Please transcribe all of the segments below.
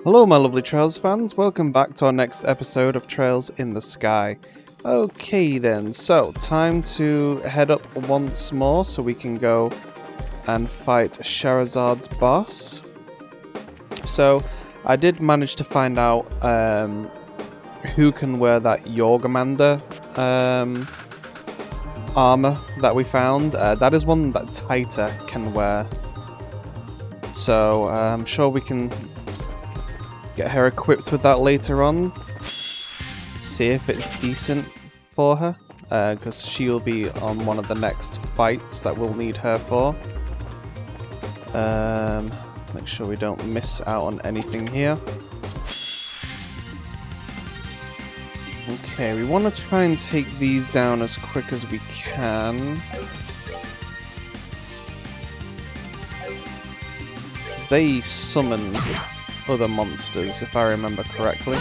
Hello my lovely Trails fans, welcome back to our next episode of Trails in the Sky. Okay then, so time to head up once more so we can go and fight Shahrazad's boss. So I did manage to find out who can wear that Jorgamander armor that we found. That is one that Taita can wear. So I'm sure we can get her equipped with that later on. See if it's decent for her, because she'll be on one of the next fights that we'll need her for. Make sure we don't miss out on anything here. Okay, we want to try and take these down as quick as we can. They summon other monsters, if I remember correctly.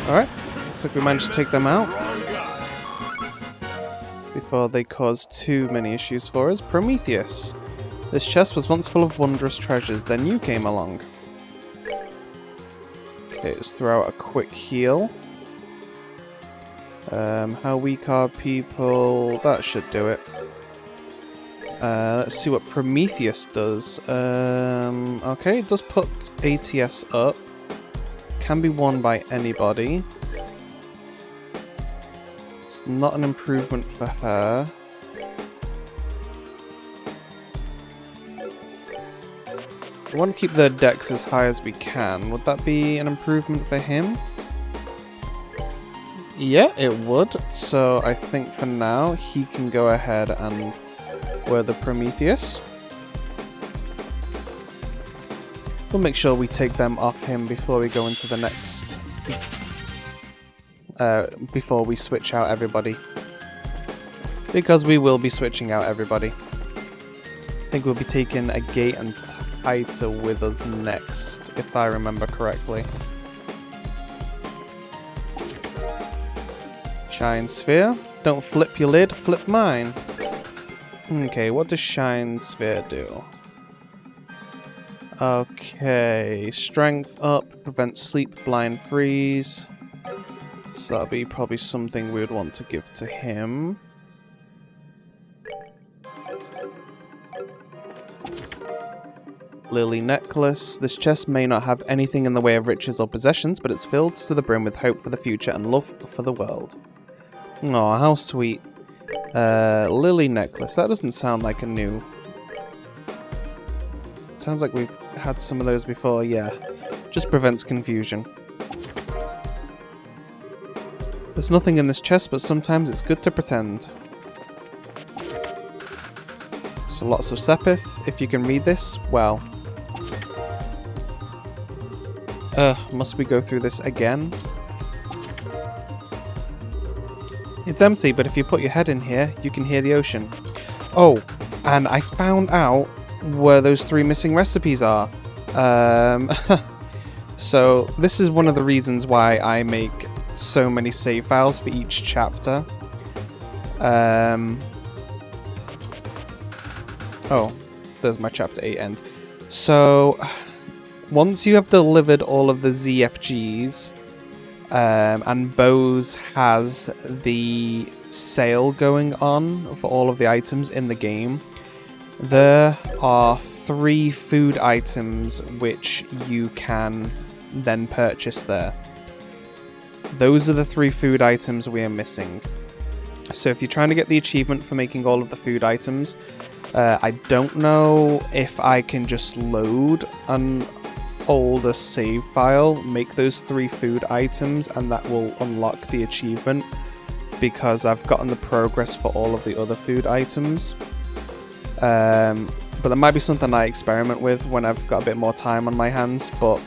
Alright, looks like we managed to take them out before they cause too many issues for us. Prometheus. This chest was once full of wondrous treasures, then you came along. Okay, let's throw out a quick heal. How weak are people? That should do it. Let's see what Prometheus does. Okay, it does put ATS up. Can be won by anybody. It's not an improvement for her. We want to keep the dex as high as we can. Would that be an improvement for him? Yeah, it would. So I think for now he can go ahead and wear the Prometheus. We'll make sure we take them off him before we go into the next... before we switch out everybody. Because we will be switching out everybody. I think we'll be taking a Gate and Taita with us next, if I remember correctly. Shine Sphere. Don't flip your lid, flip mine. Okay, what does Shine Sphere do? Okay, strength up, prevent sleep, blind freeze. So that'll be probably something we would want to give to him. Lily necklace. This chest may not have anything in the way of riches or possessions, but it's filled to the brim with hope for the future and love for the world. Aw, how sweet. Lily necklace. That doesn't sound like a new... Sounds like we've had some of those before, yeah. Just prevents confusion. There's nothing in this chest, but sometimes it's good to pretend. So lots of Sepith. If you can read this, well. Must we go through this again? It's empty, but if you put your head in here, you can hear the ocean. Oh, and I found out where those 3 missing recipes are. So this is one of the reasons why I make so many save files for each chapter. Oh, there's my chapter 8 end. So once you have delivered all of the ZFGs, and Bose has the sale going on for all of the items in the game, there are 3 food items which you can then purchase there. Those are the 3 food items we are missing. So if you're trying to get the achievement for making all of the food items, I don't know if I can just load hold a save file, make those 3 food items, and that will unlock the achievement, because I've gotten the progress for all of the other food items. But that might be something I experiment with when I've got a bit more time on my hands. But,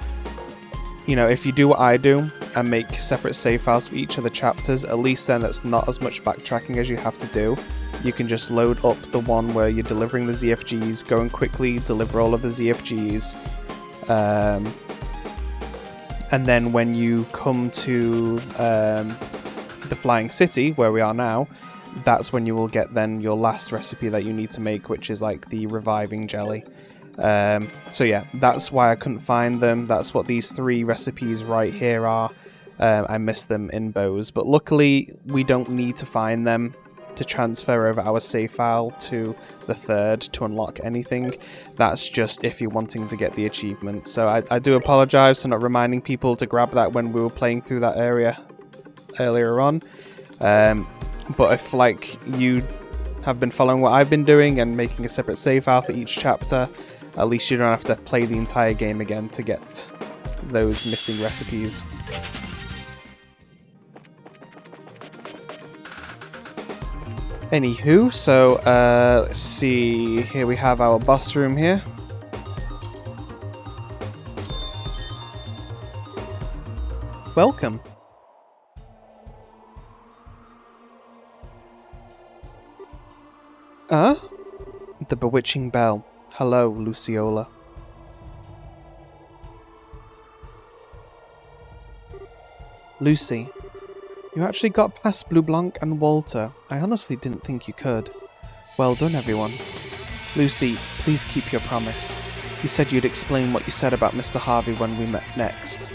you know, if you do what I do and make separate save files for each of the chapters, at least then that's not as much backtracking as you have to do. You can just load up the one where you're delivering the ZFGs, go and quickly deliver all of the ZFGs. And then when you come to the Flying City, where we are now, that's when you will get then your last recipe that you need to make, which is like the reviving jelly. So yeah, that's why I couldn't find them. That's what these 3 recipes right here are. I missed them in Bose, but luckily we don't need to find them to transfer over our save file to the 3rd to unlock anything. That's just if you're wanting to get the achievement. So I do apologise for not reminding people to grab that when we were playing through that area earlier on. But if, like, you have been following what I've been doing and making a separate save file for each chapter, at least you don't have to play the entire game again to get those missing recipes. Anywho, so, let's see, here we have our boss room here. Welcome. The bewitching bell. Hello, Luciola. Lucy, you actually got past Blue Blanc and Walter. I honestly didn't think you could. Well done, everyone. Lucy, please keep your promise. You said you'd explain what you said about Mr. Harvey when we met next.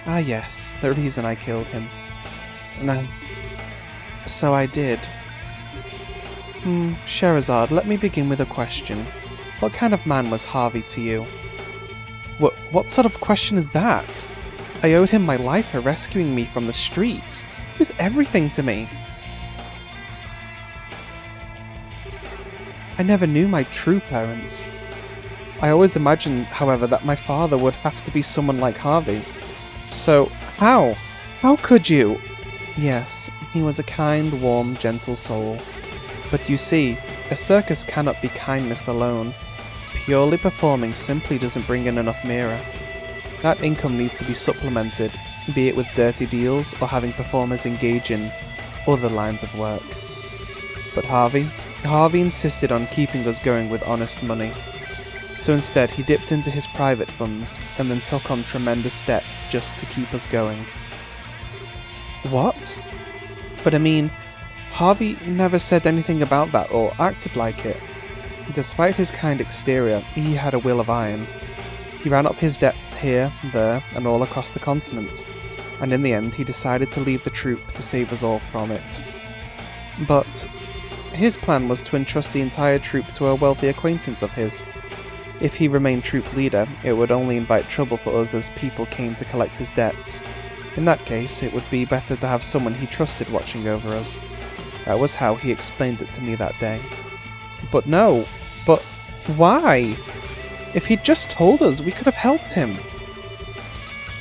Ah yes, the reason I killed him. No. So I did. Sherazade, let me begin with a question. What kind of man was Harvey to you? What sort of question is that? I owed him my life for rescuing me from the streets. He was everything to me. I never knew my true parents. I always imagined, however, that my father would have to be someone like Harvey. So, how? How could you? Yes, he was a kind, warm, gentle soul. But you see, a circus cannot be kindness alone. Purely performing simply doesn't bring in enough mirror. That income needs to be supplemented, be it with dirty deals or having performers engage in other lines of work. But Harvey insisted on keeping us going with honest money. So instead he dipped into his private funds and then took on tremendous debt just to keep us going. What? But I mean, Harvey never said anything about that or acted like it. Despite his kind exterior, he had a will of iron. He ran up his debts here, there, and all across the continent, and in the end he decided to leave the troupe to save us all from it. But his plan was to entrust the entire troupe to a wealthy acquaintance of his. If he remained troop leader, it would only invite trouble for us as people came to collect his debts. In that case, it would be better to have someone he trusted watching over us. That was how he explained it to me that day. But no, but why? If he'd just told us, we could have helped him.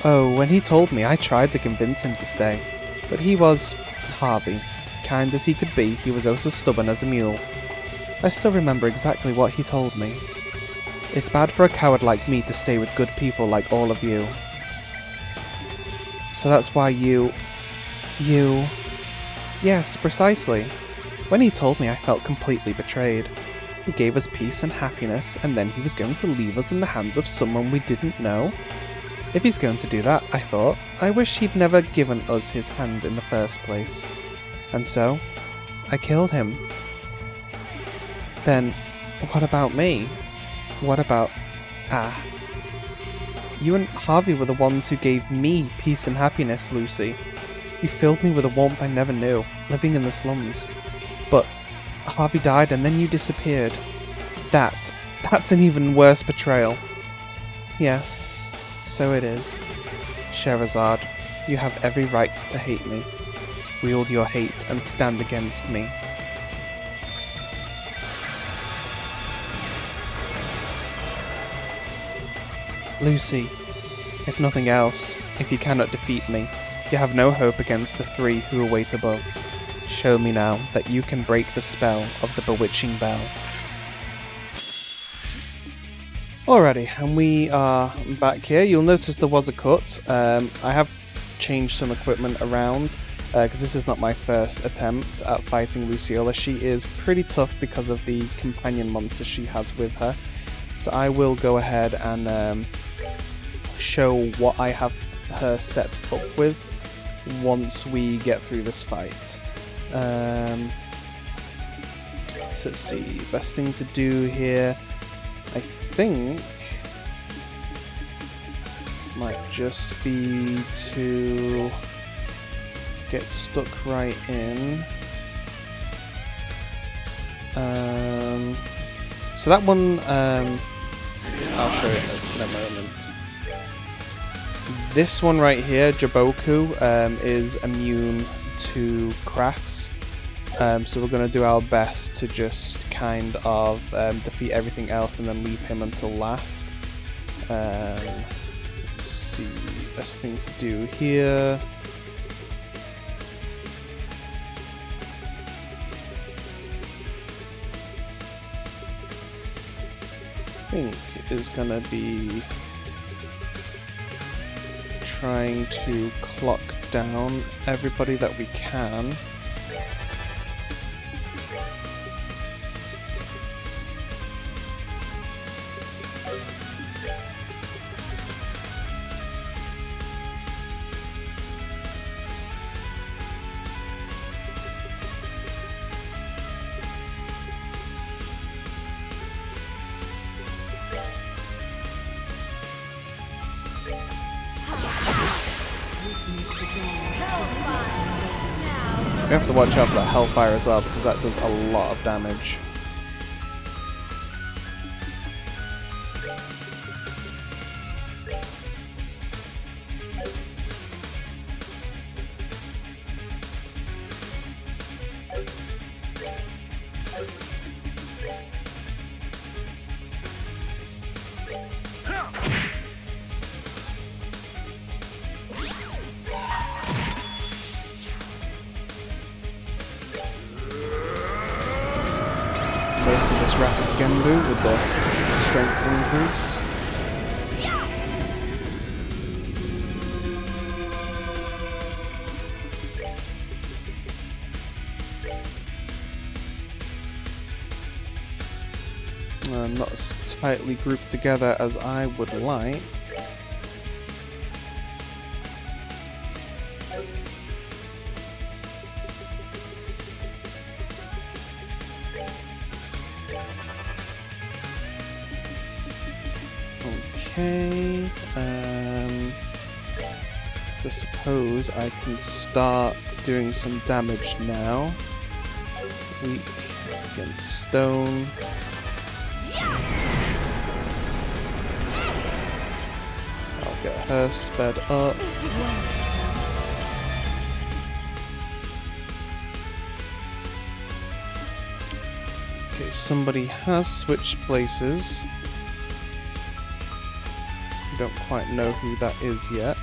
Oh, when he told me, I tried to convince him to stay. But he was Harvey. Kind as he could be, he was also stubborn as a mule. I still remember exactly what he told me. It's bad for a coward like me to stay with good people like all of you. So that's why you... Yes, precisely. When he told me, I felt completely betrayed. He gave us peace and happiness, and then he was going to leave us in the hands of someone we didn't know? If he's going to do that, I thought, I wish he'd never given us his hand in the first place. And so, I killed him. Then, what about me? What about... You and Harvey were the ones who gave me peace and happiness, Lucy. You filled me with a warmth I never knew, living in the slums. But Harvey died and then you disappeared. That's an even worse betrayal. Yes, so it is. Sherazade, you have every right to hate me. Wield your hate and stand against me. Lucy, If nothing else, if you cannot defeat me, you have no hope against the three who await above. Show me now that you can break the spell of the bewitching bell. Alrighty, and we are back here. You'll notice there was a cut. I have changed some equipment around because this is not my first attempt at fighting Luciola. She is pretty tough because of the companion monster she has with her. So I will go ahead and show what I have her set up with once we get through this fight. So let's see, best thing to do here, I think, might just be to get stuck right in. So that one, I'll show it in a moment. This one right here, Jaboku, is immune to crafts. So we're going to do our best to just kind of defeat everything else and then leave him until last. Let's see, best thing to do here. I think is going to be trying to clock down everybody that we can. We have to watch out for that Hellfire as well, because that does a lot of damage. Wasted this rapid Genbu with the strength increase. Not as tightly grouped together as I would like. Okay, I suppose I can start doing some damage now. Weak against stone. I'll get her sped up. Okay, somebody has switched places. We don't quite know who that is yet.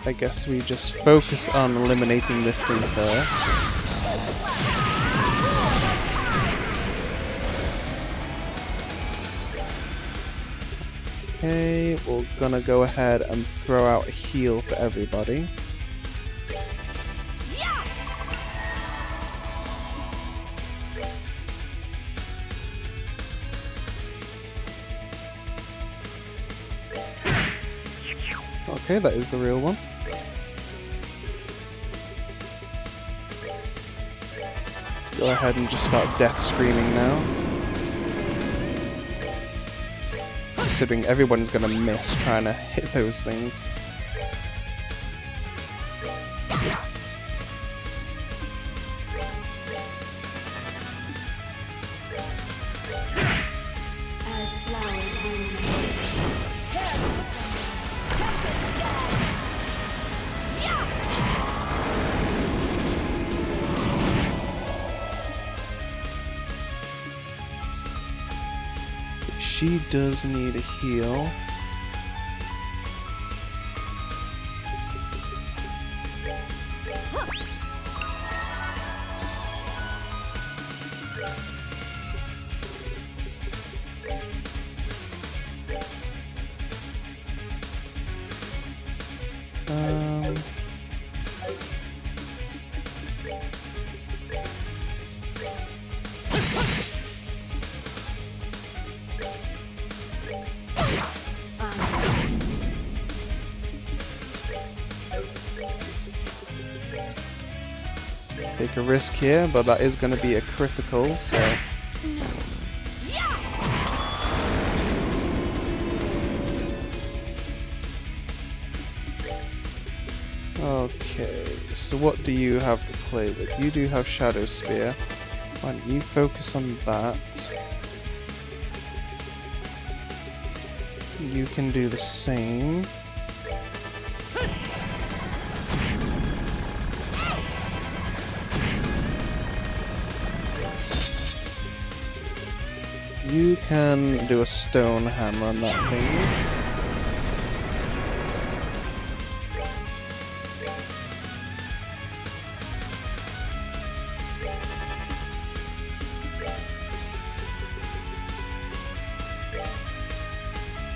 I guess we just focus on eliminating this thing first. Okay, we're gonna go ahead and throw out a heal for everybody. Okay, that is the real one. Let's go ahead and just start death screaming now. Considering everyone's gonna miss trying to hit those things. She does need a heal. Take a risk here, but that is going to be a critical, so... Okay, so what do you have to play with? You do have Shadow Spear. Why don't you focus on that? You can do the same. You can do a stone hammer on that thing.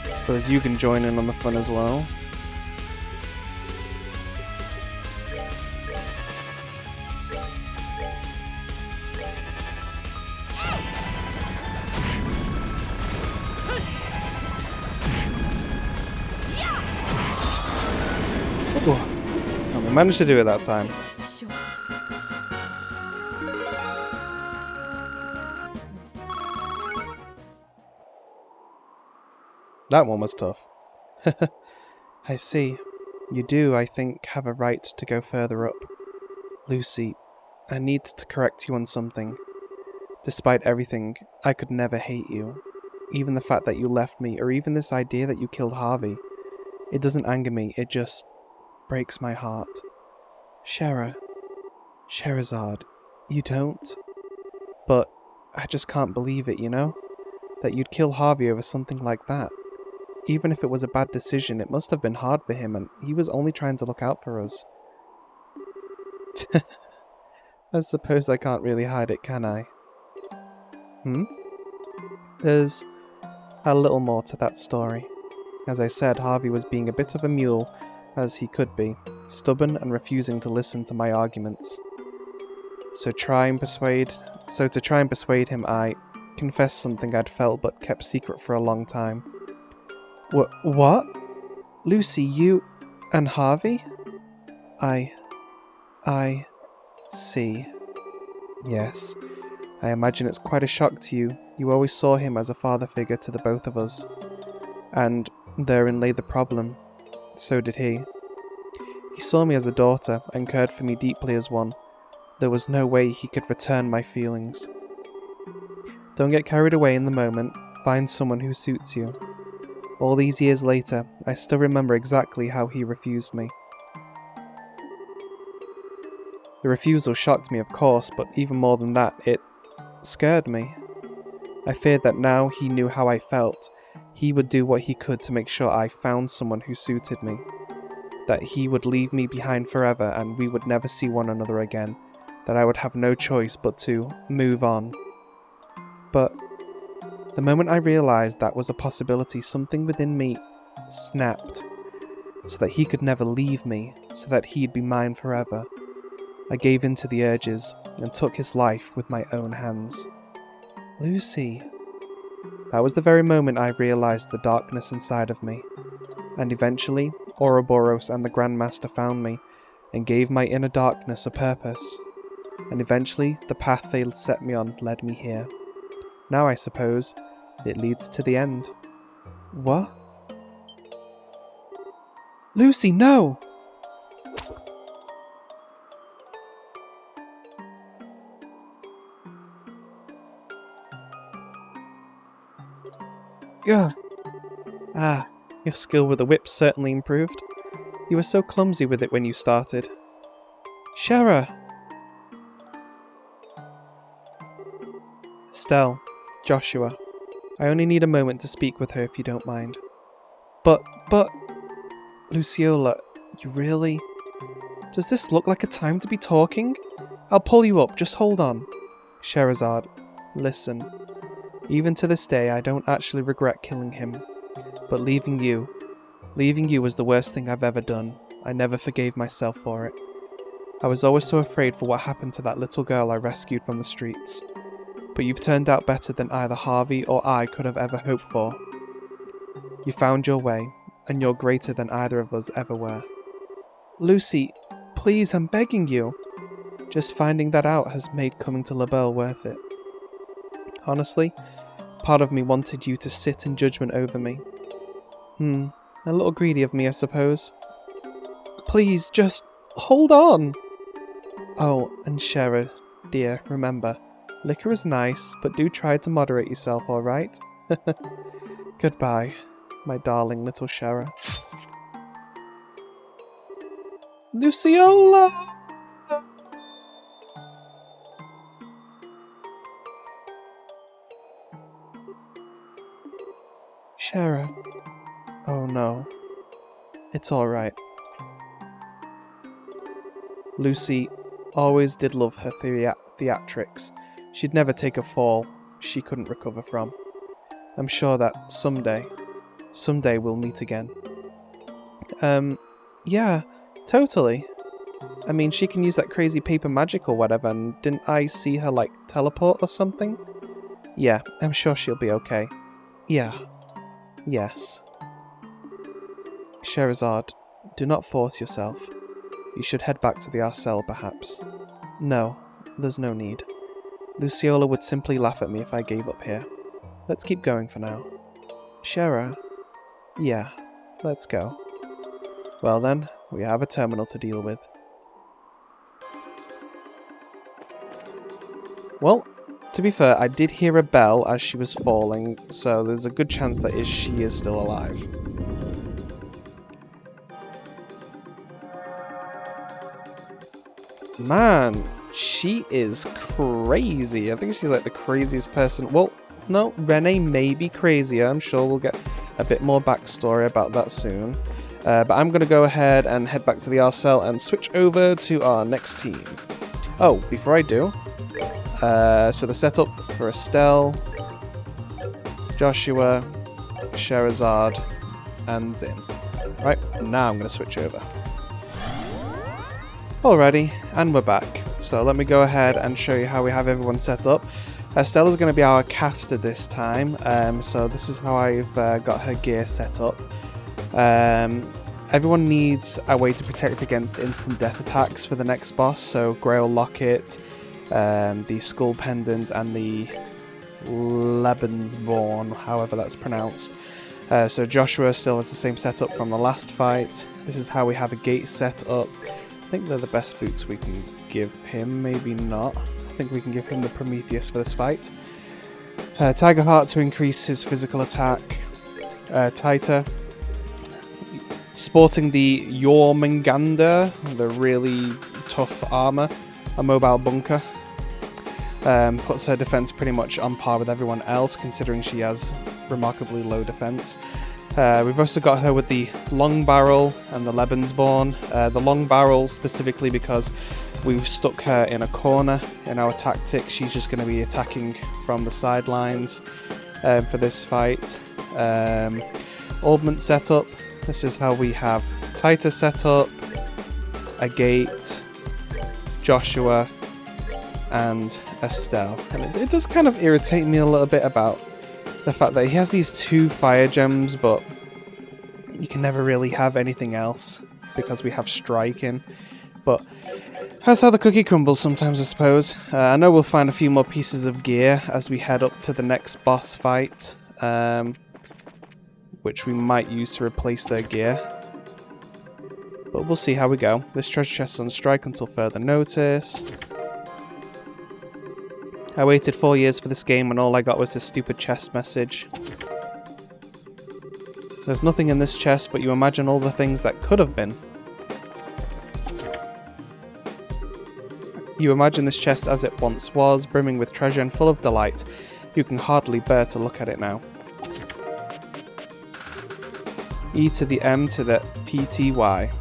I suppose you can join in on the fun as well. Oh, we managed to do it that time. That one was tough. I see. You do, I think, have a right to go further up. Lucy, I need to correct you on something. Despite everything, I could never hate you. Even the fact that you left me, or even this idea that you killed Harvey. It doesn't anger me, it just breaks my heart. Sherazard, you don't? But I just can't believe it, you know? That you'd kill Harvey over something like that. Even if it was a bad decision, it must have been hard for him, and he was only trying to look out for us. I suppose I can't really hide it, can I? There's a little more to that story. As I said, Harvey was being a bit of a mule, as he could be, stubborn and refusing to listen to my arguments. So to try and persuade him, I confessed something I'd felt but kept secret for a long time. What? Lucy, you and Harvey? I see. Yes. I imagine it's quite a shock to you. You always saw him as a father figure to the both of us. And therein lay the problem. So did he. He saw me as a daughter and cared for me deeply as one. There was no way he could return my feelings. Don't get carried away in the moment. Find someone who suits you. All these years later, I still remember exactly how he refused me. The refusal shocked me, of course, but even more than that, it scared me. I feared that now he knew how I felt, he would do what he could to make sure I found someone who suited me. That he would leave me behind forever and we would never see one another again. That I would have no choice but to move on. But the moment I realised that was a possibility, something within me snapped. So that he could never leave me, so that he'd be mine forever. I gave in to the urges and took his life with my own hands. Lucy. That was the very moment I realised the darkness inside of me. And eventually, Ouroboros and the Grandmaster found me and gave my inner darkness a purpose. And eventually, the path they set me on led me here. Now I suppose, it leads to the end. What? Lucy, no! Ugh. Ah, your skill with the whip certainly improved. You were so clumsy with it when you started. Shara! Estelle, Joshua, I only need a moment to speak with her if you don't mind. But... Luciola, you really... Does this look like a time to be talking? I'll pull you up, just hold on. Scheherazade, listen. Even to this day, I don't actually regret killing him. But leaving you was the worst thing I've ever done. I never forgave myself for it. I was always so afraid for what happened to that little girl I rescued from the streets. But you've turned out better than either Harvey or I could have ever hoped for. You found your way, and you're greater than either of us ever were. Lucy, please, I'm begging you. Just finding that out has made coming to La Belle worth it. Honestly, part of me wanted you to sit in judgment over me. A little greedy of me, I suppose. Please, just hold on! Oh, and Shera, dear, remember, liquor is nice, but do try to moderate yourself, alright? Goodbye, my darling little Shera. Luciola! Shera. Oh no. It's alright. Lucy always did love her theatrics. She'd never take a fall she couldn't recover from. I'm sure that someday we'll meet again. Yeah, totally. I mean, she can use that crazy paper magic or whatever, and didn't I see her, like, teleport or something? Yeah, I'm sure she'll be okay. Yeah. Yes. Scheherazade, do not force yourself. You should head back to the Arcelle, perhaps. No, there's no need. Luciola would simply laugh at me if I gave up here. Let's keep going for now. Shera? Yeah, let's go. Well then, we have a terminal to deal with. Well, to be fair, I did hear a bell as she was falling, so there's a good chance that she is still alive. Man, she is crazy. I think she's like the craziest person. Well, no, Renee may be crazier. I'm sure we'll get a bit more backstory about that soon. But I'm going to go ahead and head back to the Arcelle and switch over to our next team. Oh, before I do, so the setup for Estelle, Joshua, Scheherazade, and Zin. Right, now I'm going to switch over. Alrighty, and we're back. So let me go ahead and show you how we have everyone set up. Estella's going to be our caster this time, so this is how I've got her gear set up. Everyone needs a way to protect against instant death attacks for the next boss, so Grail Locket, the Skull Pendant, and the Lebensborn, however that's pronounced. So Joshua still has the same setup from the last fight. This is how we have a gate set up. I think they're the best boots we can give him, maybe not. I think we can give him the Prometheus for this fight. Tiger Heart to increase his physical attack. Taita, sporting the Jormungandr, the really tough armor, a mobile bunker. Puts her defense pretty much on par with everyone else, considering she has remarkably low defense. We've also got her with the long barrel and the Lebensborn. The long barrel specifically because we've stuck her in a corner in our tactic. She's just going to be attacking from the sidelines for this fight. Augment setup. This is how we have Taita set up, a gate, Joshua, and Estelle. And it does kind of irritate me a little bit about the fact that he has these 2 fire gems, but you can never really have anything else because we have striking. But that's how the cookie crumbles sometimes, I suppose. I know we'll find a few more pieces of gear as we head up to the next boss fight, which we might use to replace their gear. But we'll see how we go. This treasure chest is on strike until further notice. I waited 4 years for this game and all I got was this stupid chest message. There's nothing in this chest, but you imagine all the things that could have been. You imagine this chest as it once was, brimming with treasure and full of delight. You can hardly bear to look at it now. E to the M to the PTY.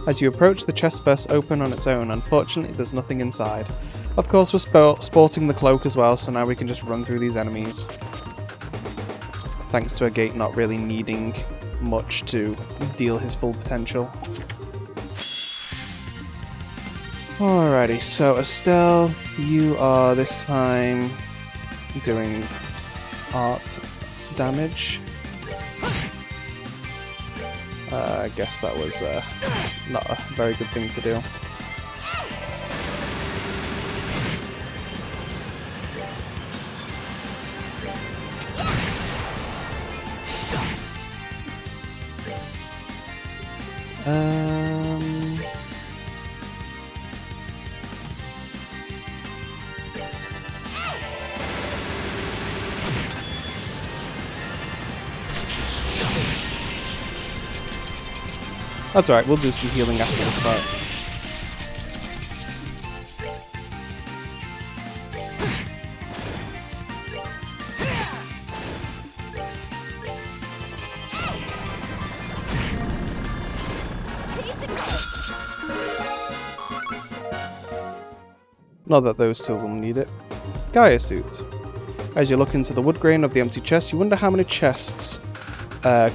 As you approach, the chest bursts open on its own. Unfortunately, there's nothing inside. Of course, we're sporting the cloak as well, so now we can just run through these enemies. Thanks to a gate not really needing much to deal his full potential. Alrighty, so Estelle, you are this time doing art damage. I guess that was not a very good thing to do. That's alright, we'll do some healing after this fight. Not that those two will need it. Gaia suit. As you look into the wood grain of the empty chest, you wonder how many chests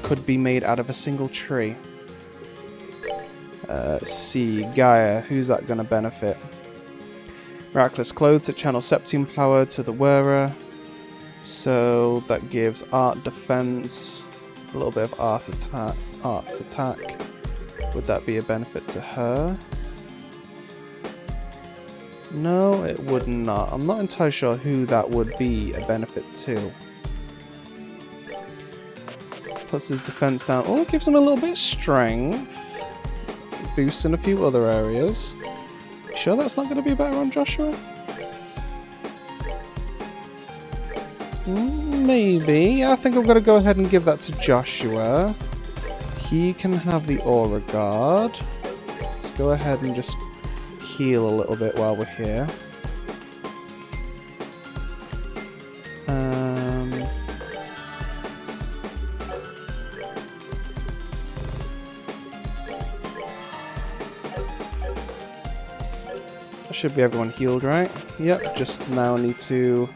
could be made out of a single tree. C. Gaia. Who's that going to benefit? Miraculous clothes that channel Septium power to the wearer. So that gives art defense, a little bit of art's attack. Would that be a benefit to her? No, it would not. I'm not entirely sure who that would be a benefit to. Puts his defense down. Oh, it gives him a little bit of strength. Boost in a few other areas. Sure that's not going to be better on Joshua? Maybe. I think I'm going to go ahead and give that to Joshua. He can have the Aura Guard. Let's go ahead and just heal a little bit while we're here. Should be everyone healed, right? Yep, just now need to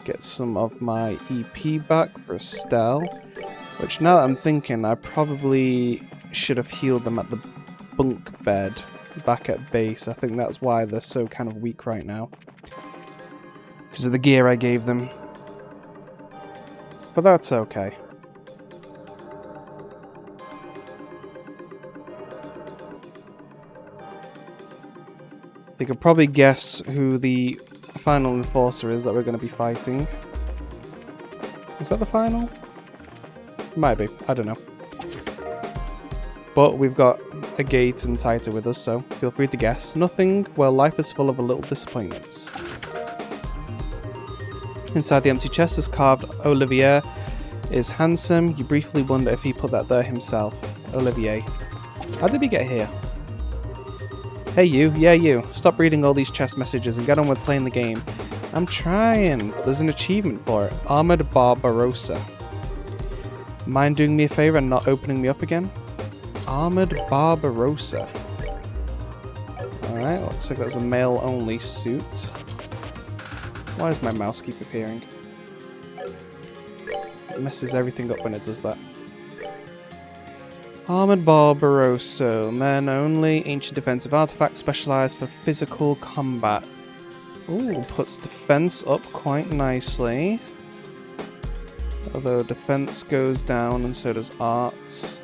get some of my EP back for Estelle. Which, now that I'm thinking, I probably should have healed them at the bunk bed back at base. I think that's why they're so kind of weak right now. Because of the gear I gave them. But that's okay. You could probably guess who the final enforcer is that we're going to be fighting. Is that the final? Might be. I don't know. But we've got a gate and Taita with us, so feel free to guess. Nothing. Well, life is full of a little disappointments. Inside the empty chest is carved Olivier is handsome. You briefly wonder if he put that there himself. Olivier. How did he get here? Hey you, yeah you, stop reading all these chest messages and get on with playing the game. I'm trying, but there's an achievement for it. Armored Barbarossa. Mind doing me a favor and not opening me up again? Armored Barbarossa. Alright, looks like that's a male only suit. Why does my mouse keep appearing? It messes everything up when it does that. Armored Barbarossa, men only, ancient defensive artifact specialized for physical combat. Ooh, puts defense up quite nicely. Although defense goes down and so does arts.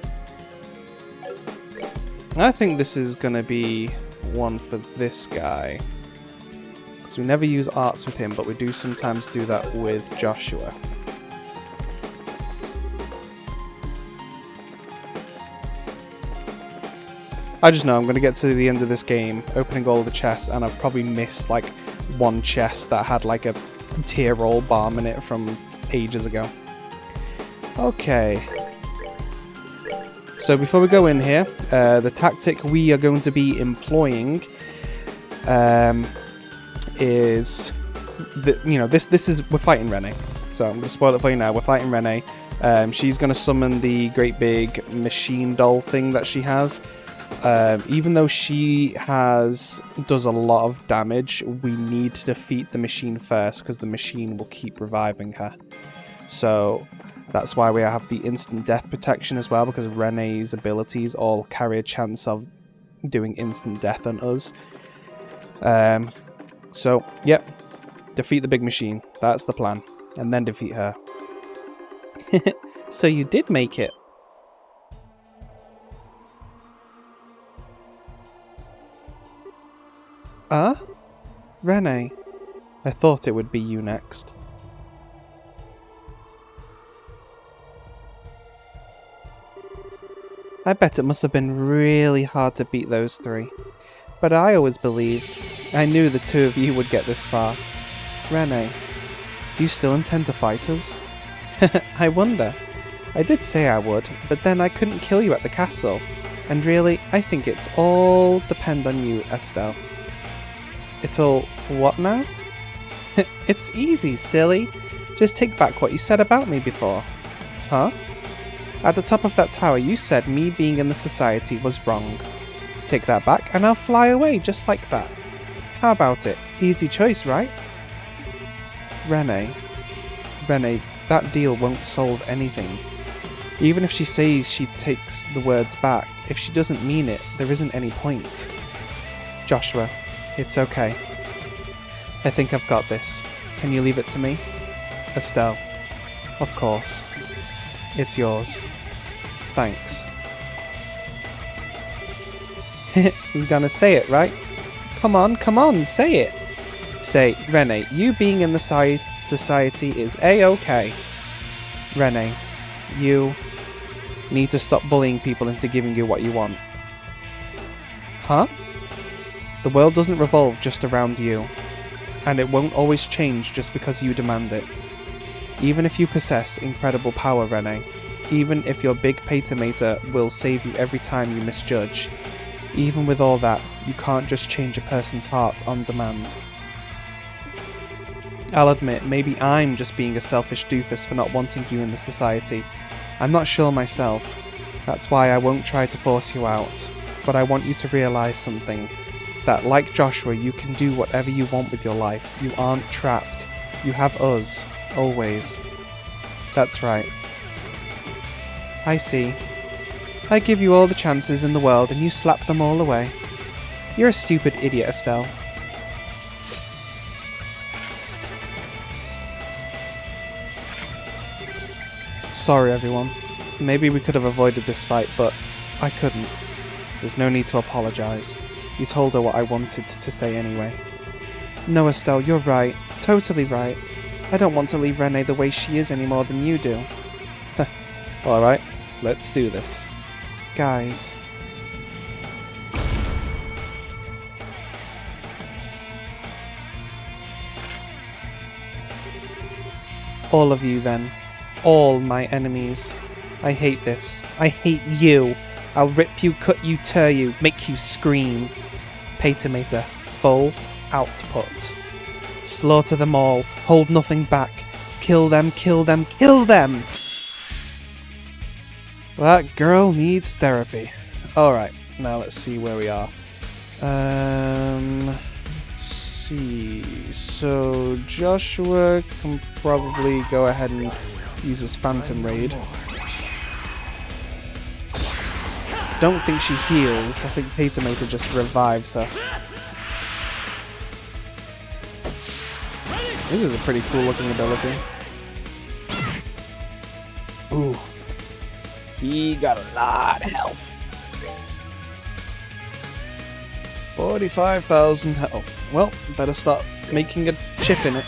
I think this is going to be one for this guy. Because we never use arts with him, but we do sometimes do that with Joshua. I just know I'm going to get to the end of this game, opening all of the chests, and I've probably missed like one chest that had like a tier roll bomb in it from ages ago. Okay. So before we go in here, the tactic we are going to be employing is, this is, we're fighting Rene. So I'm going to spoil it for you now. We're fighting Rene. She's going to summon the great big machine doll thing that she has. Even though she does a lot of damage, we need to defeat the machine first because the machine will keep reviving her. So that's why we have the instant death protection as well, because Rene's abilities all carry a chance of doing instant death on us. So, yep, defeat the big machine. That's the plan. And then defeat her. So you did make it. Rene. I thought it would be you next. I bet it must have been really hard to beat those three. But I always believed. I knew the two of you would get this far. Rene, do you still intend to fight us? I wonder. I did say I would, but then I couldn't kill you at the castle. And really, I think it's all depend on you, Estelle. It's all what now? It's easy, silly. Just take back what you said about me before. Huh? At the top of that tower, you said me being in the society was wrong. Take that back, and I'll fly away just like that. How about it? Easy choice, right? Rene, that deal won't solve anything. Even if she says she takes the words back, if she doesn't mean it, there isn't any point. Joshua, it's okay. I think I've got this. Can you leave it to me? Estelle, of course. It's yours. Thanks. You're gonna say it, right? Come on, say it. Say, Rene, you being in the society is A-okay. Rene, you need to stop bullying people into giving you what you want. Huh? The world doesn't revolve just around you. And it won't always change just because you demand it. Even if you possess incredible power, Rene, even if your big paytomator will save you every time you misjudge, even with all that, you can't just change a person's heart on demand. I'll admit, maybe I'm just being a selfish doofus for not wanting you in the society. I'm not sure myself. That's why I won't try to force you out. But I want you to realise something. That, like Joshua, you can do whatever you want with your life. You aren't trapped. You have us. Always. That's right. I see. I give you all the chances in the world and you slap them all away. You're a stupid idiot, Estelle. Sorry, everyone. Maybe we could have avoided this fight, but I couldn't. There's no need to apologise. You told her what I wanted to say anyway. No, Estelle, you're right. Totally right. I don't want to leave Rene the way she is any more than you do. Alright, let's do this. Guys. All of you then. All my enemies. I hate this. I hate you. I'll rip you, cut you, tear you, make you scream. Paytomator. Full output. Slaughter them all. Hold nothing back. Kill them, kill them, kill them! That girl needs therapy. Alright, now let's see where we are. See. So Joshua can probably go ahead and use his Phantom Raid. Don't think she heals. I think Paytomator just revives her. This is a pretty cool looking ability. Ooh. He got a lot of health. 45,000 health. Well, better start making a chip in it.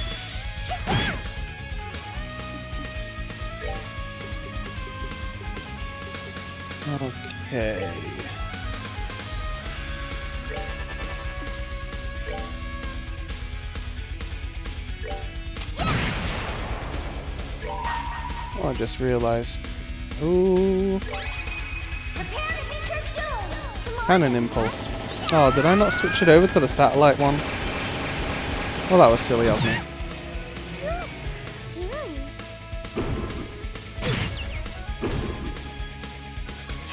Okay. Oh, I just realized. Ooh. Cannon impulse. Oh, did I not switch it over to the satellite one? Well, that was silly of me.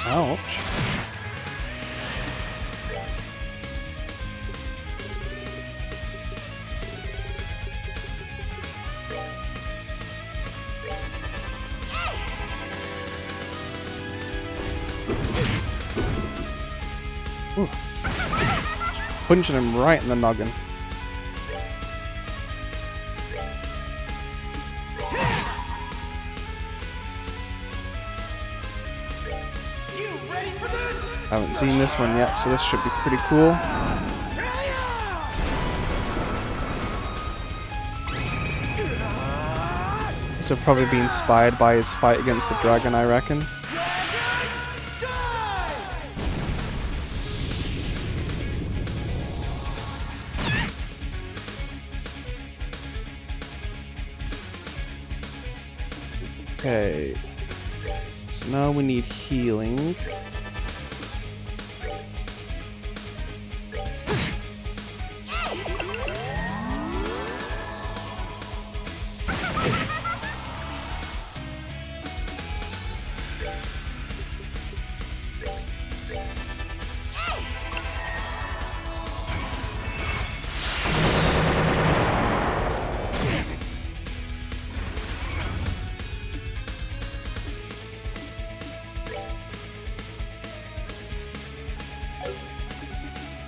Ouch. Ooh. Punching him right in the noggin. Haven't seen this one yet, so this should be pretty cool. This will probably be inspired by his fight against the dragon, I reckon. Okay, so now we need healing.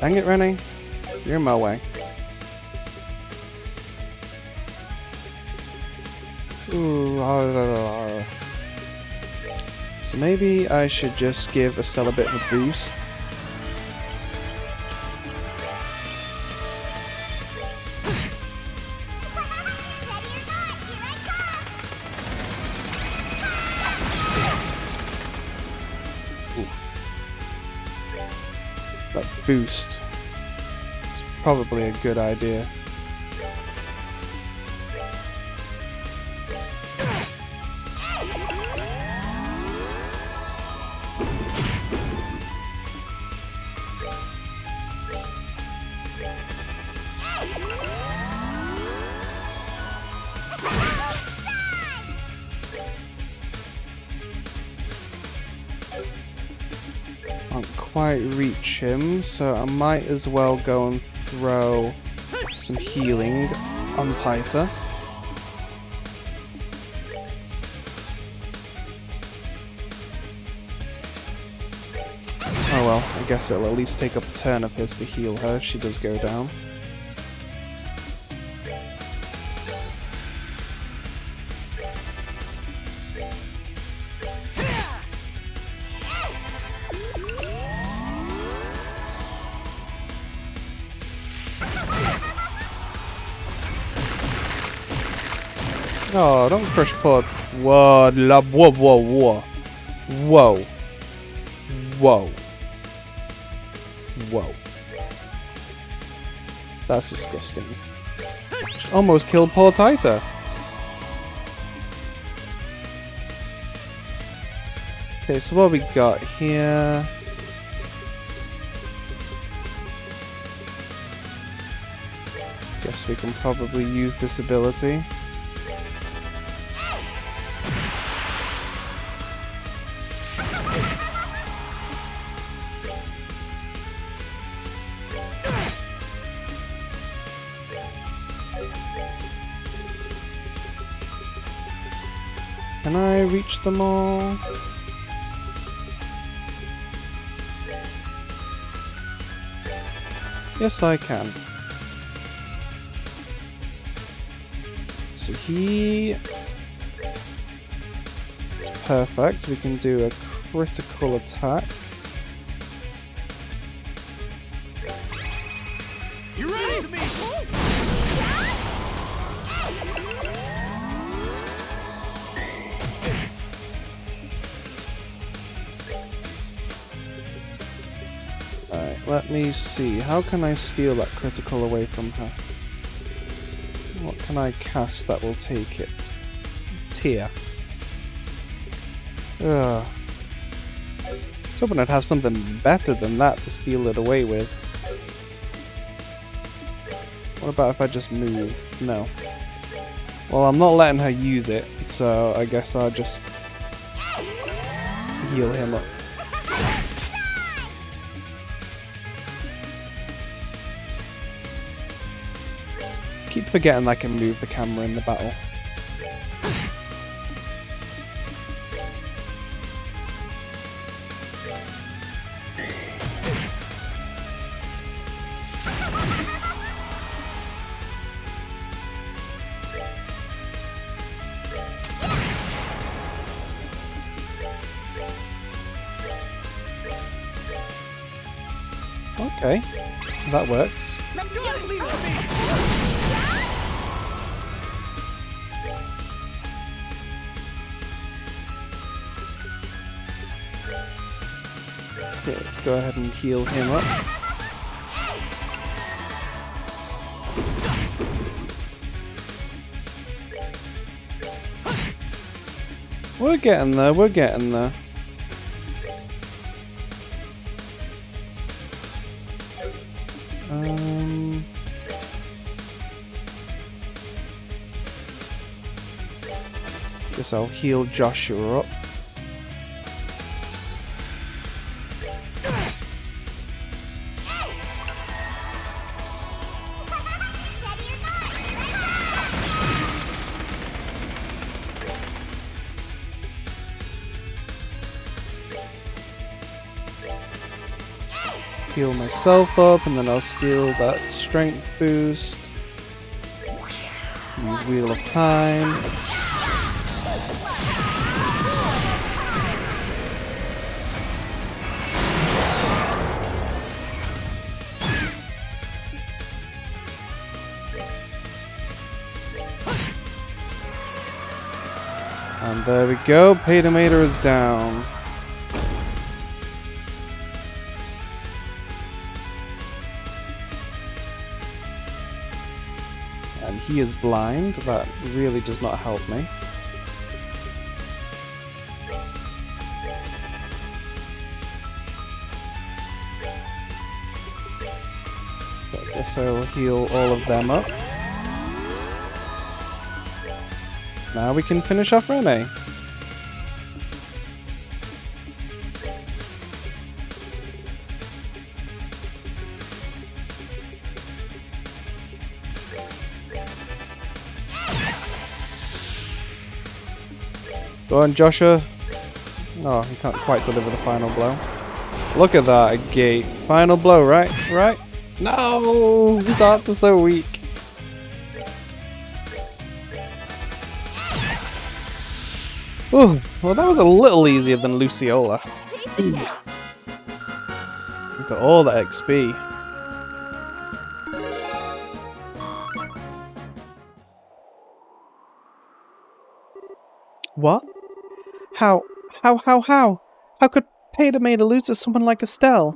Dang it, Rennie. You're in my way. Ooh. So maybe I should just give Estelle a bit of a boost. That boost is probably a good idea. Can't quite reach him, so I might as well go and throw some healing on Taita. Oh well, I guess it'll at least take up a turn of his to heal her if she does go down. Oh, don't crush pod. Whoa, whoa, whoa, whoa. Whoa. Whoa. Whoa. That's disgusting. Just almost killed poor Taita. Okay, so what we got here? Guess we can probably use this ability. Can I reach them all? Yes, I can. So it's perfect. We can do a critical attack. You ready to me? Alright, let me see. How can I steal that critical away from her? What can I cast that will take it? Tear. Ugh. I was hoping I'd have something better than that to steal it away with. What about if I just move? No. Well, I'm not letting her use it, so I guess I'll just heal him up. Keep forgetting I can move the camera in the battle. Okay, that works. Okay, let's go ahead and heal him up. We're getting there, we're getting there. Guess I'll heal Joshua up. Heal myself up, and then I'll steal that strength boost. Use Wheel of Time. And there we go, Paytomator is down. And he is blind, that really does not help me. So I guess I'll heal all of them up. Now we can finish off Rene. Go on, Joshua. Oh, he can't quite deliver the final blow. Look at that, a gate. Final blow, right? Right? No! His arts are so weak. Oh, well that was a little easier than Luciola. We got all the XP. What? How could Paytomator lose to someone like Estelle?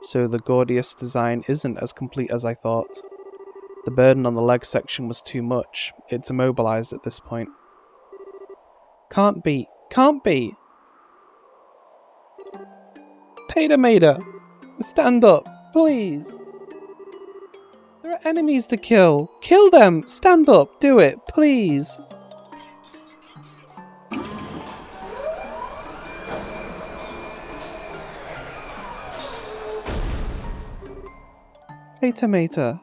So the Gordius design isn't as complete as I thought. The burden on the leg section was too much. It's immobilized at this point. Can't be. Can't be! Paytomator! Stand up, please! There are enemies to kill! Kill them! Stand up! Do it, please! Paytomator.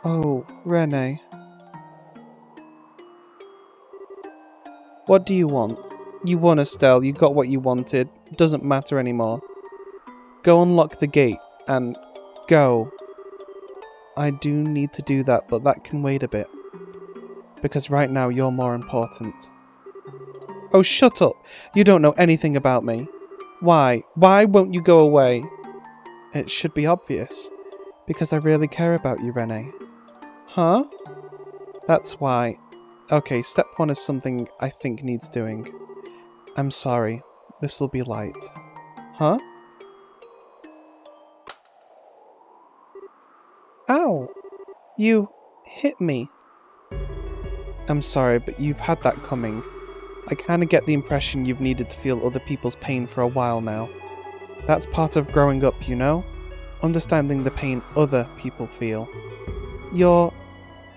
Oh, Rene. What do you want? You won, Estelle. You got what you wanted. It doesn't matter anymore. Go unlock the gate and go. I do need to do that, but that can wait a bit. Because right now you're more important. Oh, shut up! You don't know anything about me. Why? Why won't you go away? It should be obvious. Because I really care about you, Rene. Huh? That's why. Okay, step 1 is something I think needs doing. I'm sorry. This'll be light. Huh? Ow! You hit me. I'm sorry, but you've had that coming. I kinda get the impression you've needed to feel other people's pain for a while now. That's part of growing up, you know? Understanding the pain other people feel. You're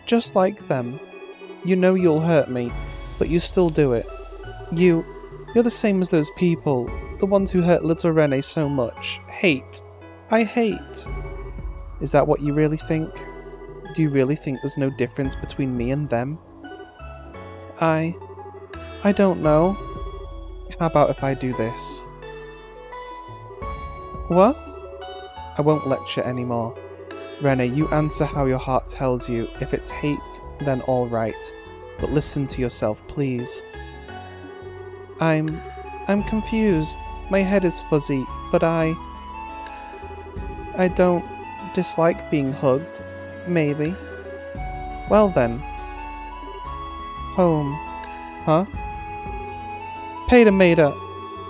just like them. You know you'll hurt me, but you still do it. You're the same as those people, the ones who hurt little Rene so much. Hate. I hate. Is that what you really think? Do you really think there's no difference between me and them? I don't know. How about if I do this? What? I won't lecture anymore. Rene, you answer how your heart tells you. If it's hate, then all right. But listen to yourself, please. I'm confused. My head is fuzzy, but I don't dislike being hugged. Maybe. Well then. Home. Huh? Pater Mater.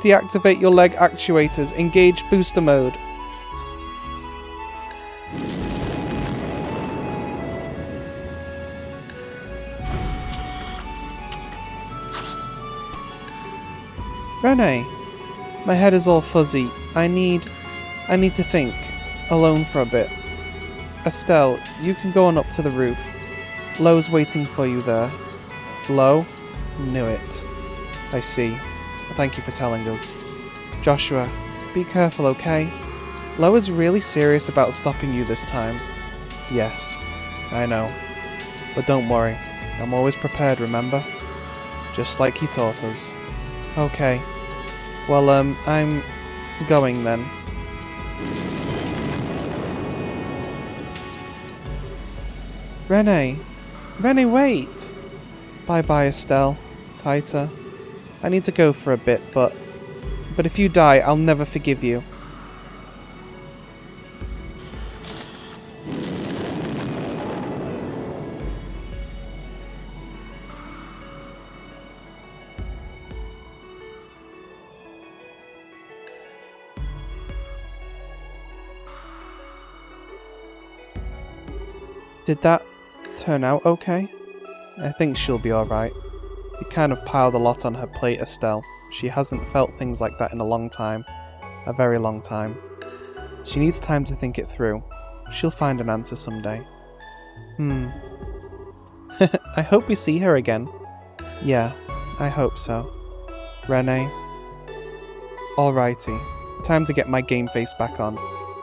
Deactivate your leg actuators. Engage booster mode. Rene, my head is all fuzzy. I need to think. Alone for a bit. Estelle, you can go on up to the roof. Lo's waiting for you there. Lo? Knew it. I see. Thank you for telling us. Joshua, be careful, okay? Lo is really serious about stopping you this time. Yes, I know. But don't worry. I'm always prepared, remember? Just like he taught us. Okay. Well, I'm going then. Rene! Rene, wait! Bye-bye, Estelle. Tighter. I need to go for a bit, but if you die, I'll never forgive you. Did that turn out okay? I think she'll be alright. You kind of piled a lot on her plate, Estelle. She hasn't felt things like that in a long time. A very long time. She needs time to think it through. She'll find an answer someday. I hope we see her again. Yeah, I hope so. Rene. Alrighty. Time to get my game face back on.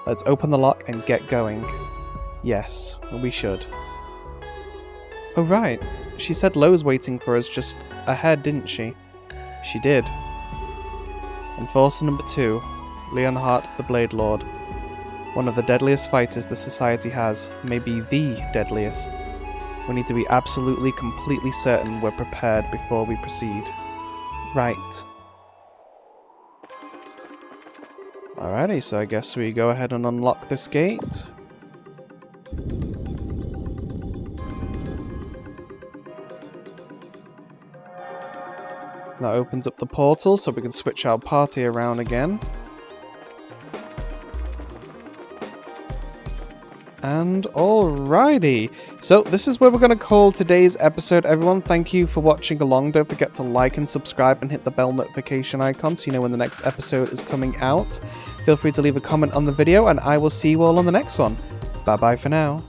Let's open the lock and get going. Yes, we should. Oh right, she said Lo's waiting for us just ahead, didn't she? She did. Enforcer number 2, Leonhardt the Blade Lord. One of the deadliest fighters the society has, maybe the deadliest. We need to be absolutely, completely certain we're prepared before we proceed. Right. Alrighty, so I guess we go ahead and unlock this gate. That opens up the portal so we can switch our party around again. And alrighty, so this is where we're going to call today's episode, everyone. Thank you for watching along. Don't forget to like and subscribe and hit the bell notification icon so you know when the next episode is coming out. Feel free to leave a comment on the video and I will see you all on the next one. Bye bye for now.